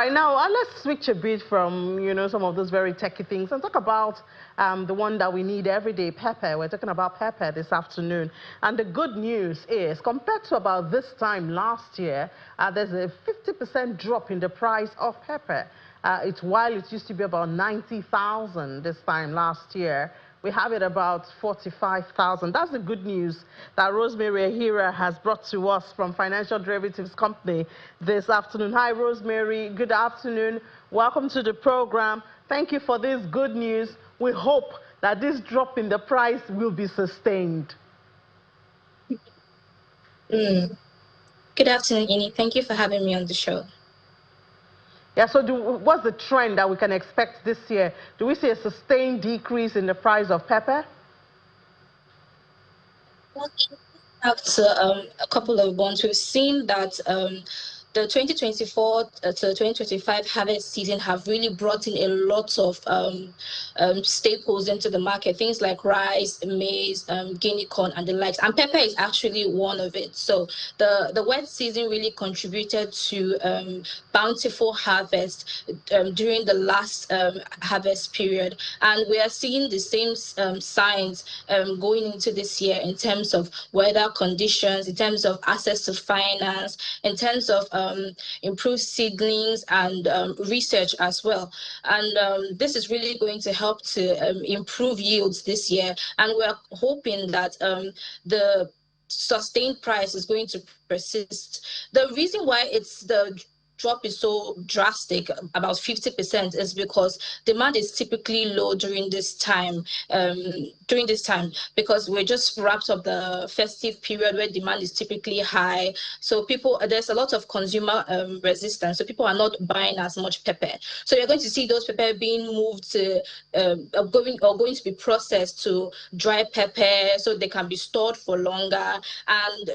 right, now let's switch a bit from, some of those very techy things and talk about the one that we need every day, pepper. We're talking about pepper this afternoon. And the good news is, compared to about this time last year, there's a 50% drop in the price of pepper. While it used to be about 90,000 this time last year, we have it about 45,000. That's the good news that Rosemary Ahira has brought to us from Financial Derivatives Company this afternoon. Hi, Rosemary. Good afternoon. Welcome to the program. Thank you for this good news. We hope that this drop in the price will be sustained. Good afternoon, Ini. Thank you for having me on the show. Yeah, so what's the trend that we can expect this year? Do we see a sustained decrease in the price of pepper? Well, after a couple of months, we've seen that the 2024 to 2025 harvest season have really brought in a lot of staples into the market, things like rice, maize, guinea corn, and the likes. And pepper is actually one of it. So the wet season really contributed to bountiful harvest during the last harvest period. And we are seeing the same signs going into this year in terms of weather conditions, in terms of access to finance, in terms of improved seedlings and research as well. And this is really going to help to improve yields this year. And we're hoping that the sustained price is going to persist. The reason why the drop is so drastic, about 50%, is because demand is typically low during this time. Because we're just wrapped up the festive period where demand is typically high. So there's a lot of consumer resistance. So people are not buying as much pepper. So you're going to see those pepper being moved to going to be processed to dry pepper so they can be stored for longer. And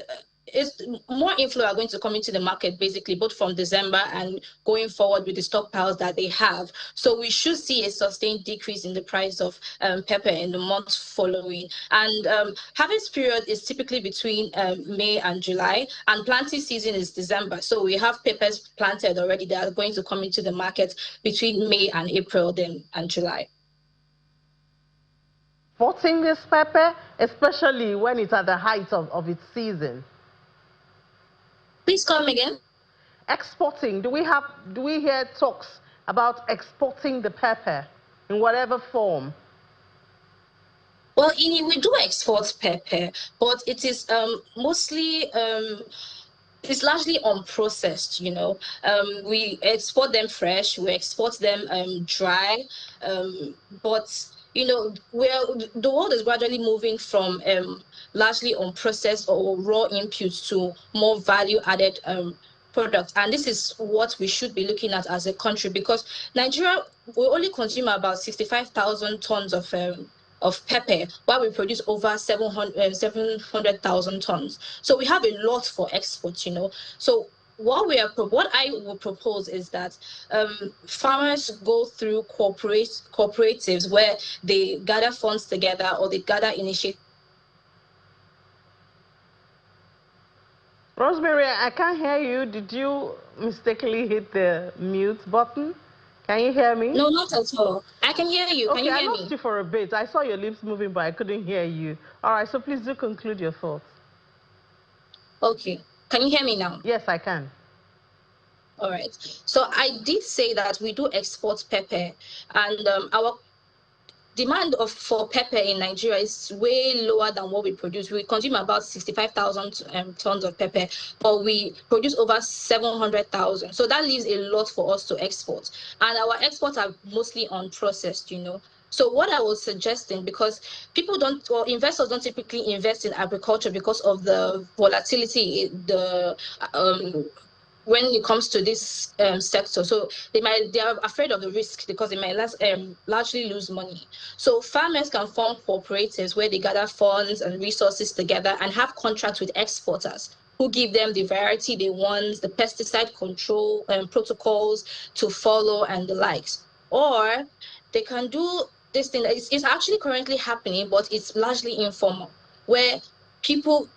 more inflow are going to come into the market, basically, both from December and going forward with the stockpiles that they have. So we should see a sustained decrease in the price of pepper in the months following. And harvest period is typically between May and July, and planting season is December. So we have peppers planted already that are going to come into the market between May and April and July. Exporting this pepper, especially when it's at the height of its season. Please come again. Exporting. Do we hear talks about exporting the pepper in whatever form? Well, Ini, we do export pepper, but it is mostly it's largely unprocessed. We export them fresh, we export them dry, but the world is gradually moving from largely unprocessed or raw inputs to more value-added products. And this is what we should be looking at as a country, because Nigeria will only consume about 65,000 tons of pepper, while we produce over 700,000 tons. So we have a lot for export, So what I will propose is that farmers go through cooperatives where they gather funds together, or they gather initiatives. Rosemary, I can't hear you. Did you mistakenly hit the mute button? Can you hear me? No, not at all. I can hear you. Okay, can you hear I lost me? you for a bit. I saw your lips moving, but I couldn't hear you. All right, so please do conclude your thoughts. Okay. Can you hear me now? Yes, I can. All right. So I did say that we do export pepper, and our demand for pepper in Nigeria is way lower than what we produce. We consume about 65,000 tons of pepper, but we produce over 700,000. So that leaves a lot for us to export. And our exports are mostly unprocessed, So what I was suggesting, because investors don't typically invest in agriculture because of the volatility, when it comes to this sector. So they are afraid of the risk because they might largely lose money. So farmers can form cooperatives where they gather funds and resources together and have contracts with exporters who give them the variety they want, the pesticide control protocols to follow, and the likes. Or they can do this thing that is actually currently happening, but it's largely informal, where people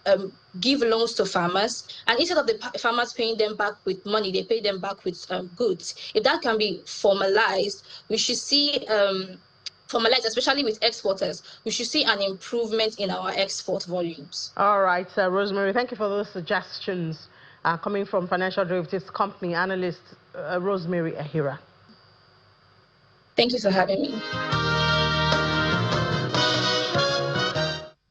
give loans to farmers, and instead of the farmers paying them back with money, they pay them back with goods. If that can be formalized, we should see formalized, especially with exporters, we should see an improvement in our export volumes. All right, Rosemary, thank you for those suggestions coming from financial derivatives company analyst Rosemary Ahira. Thank you for having me.